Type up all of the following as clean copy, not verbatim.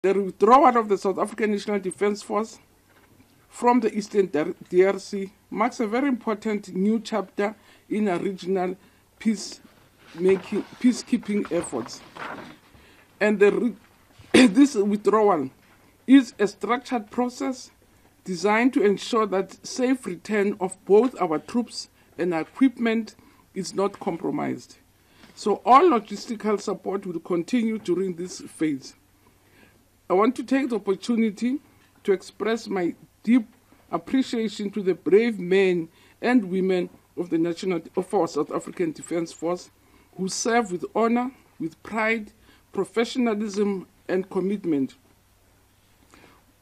The withdrawal of the South African National Defence Force from the Eastern DRC marks a very important new chapter in our regional peacekeeping efforts. And this withdrawal is a structured process designed to ensure that safe return of both our troops and our equipment is not compromised. So all logistical support will continue during this phase. I want to take the opportunity to express my deep appreciation to the brave men and women of our South African Defence Force who serve with honor, with pride, professionalism, and commitment.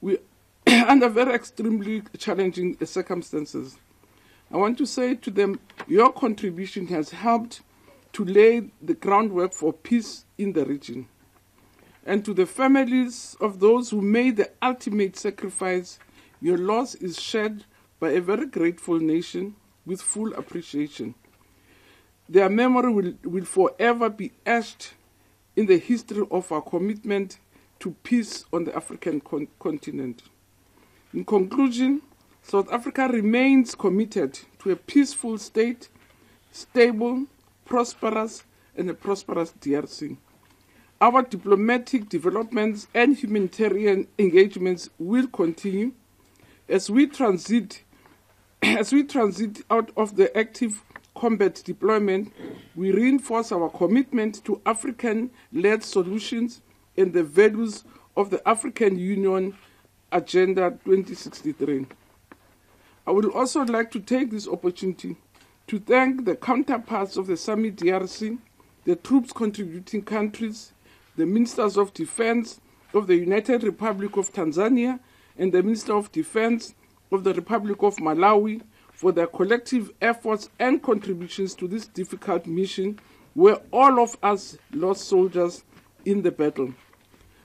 We under very extremely challenging circumstances. I want to say to them, your contribution has helped to lay the groundwork for peace in the region. And to the families of those who made the ultimate sacrifice, your loss is shared by a very grateful nation with full appreciation. Their memory will forever be etched in the history of our commitment to peace on the African continent. In conclusion, South Africa remains committed to a peaceful state, stable, prosperous, and a prosperous DRC. Our diplomatic developments and humanitarian engagements will continue as we transit out of the active combat deployment. We reinforce our commitment to African-led solutions and the values of the African Union Agenda 2063. I would also like to take this opportunity to thank the counterparts of the Summit DRC, the troops contributing countries, the Ministers of Defense of the United Republic of Tanzania, and the Minister of Defense of the Republic of Malawi for their collective efforts and contributions to this difficult mission where all of us lost soldiers in the battle.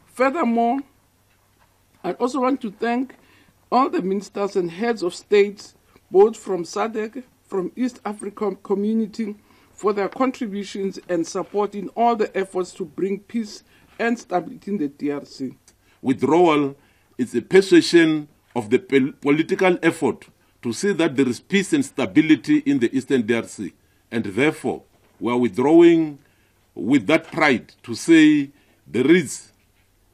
Furthermore, I also want to thank all the ministers and heads of states, both from SADC, from East African Community, for their contributions and support in all the efforts to bring peace and stability in the DRC. Withdrawal is a persuasion of the political effort to see that there is peace and stability in the Eastern DRC, and therefore we are withdrawing with that pride to say there is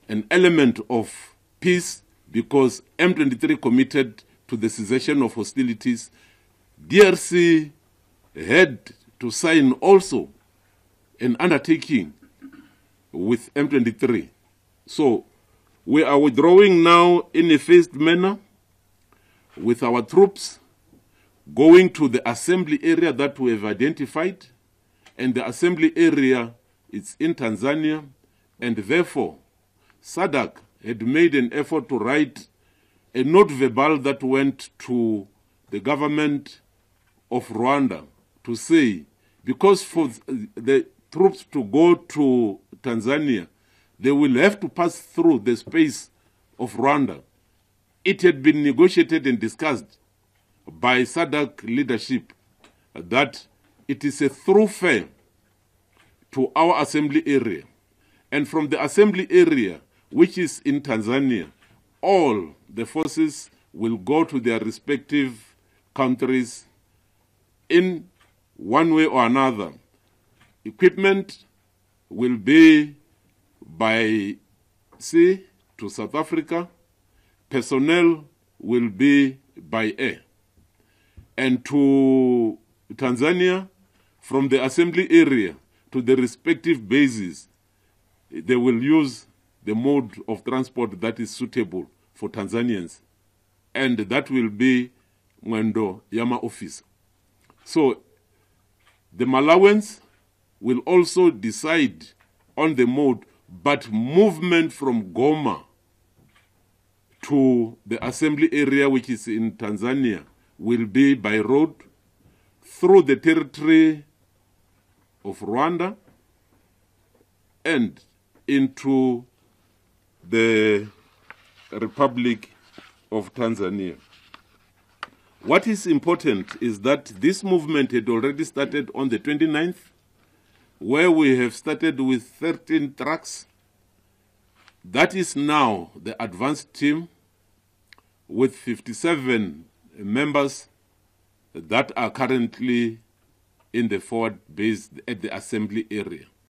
an element of peace because M23 committed to the cessation of hostilities. DRC had to sign also an undertaking with M23. So we are withdrawing now in a phased manner with our troops going to the assembly area that we have identified, and the assembly area is in Tanzania, and therefore SADC had made an effort to write a note verbal that went to the government of Rwanda to say, because for the troops to go to Tanzania, they will have to pass through the space of Rwanda. It had been negotiated and discussed by SADC leadership that it is a thoroughfare to our assembly area. And from the assembly area, which is in Tanzania, all the forces will go to their respective countries in one way or another. Equipment will be by sea to South Africa. Personnel will be by air. And to Tanzania, from the assembly area to the respective bases, they will use the mode of transport that is suitable for Tanzanians. And that will be Mwendo Yama office. So the Malawans will also decide on the mode, but movement from Goma to the assembly area, which is in Tanzania, will be by road through the territory of Rwanda and into the Republic of Tanzania. What is important is that this movement had already started on the 29th, where we have started with 13 trucks That is now the advanced team with 57 members that are currently in the forward base at the assembly area.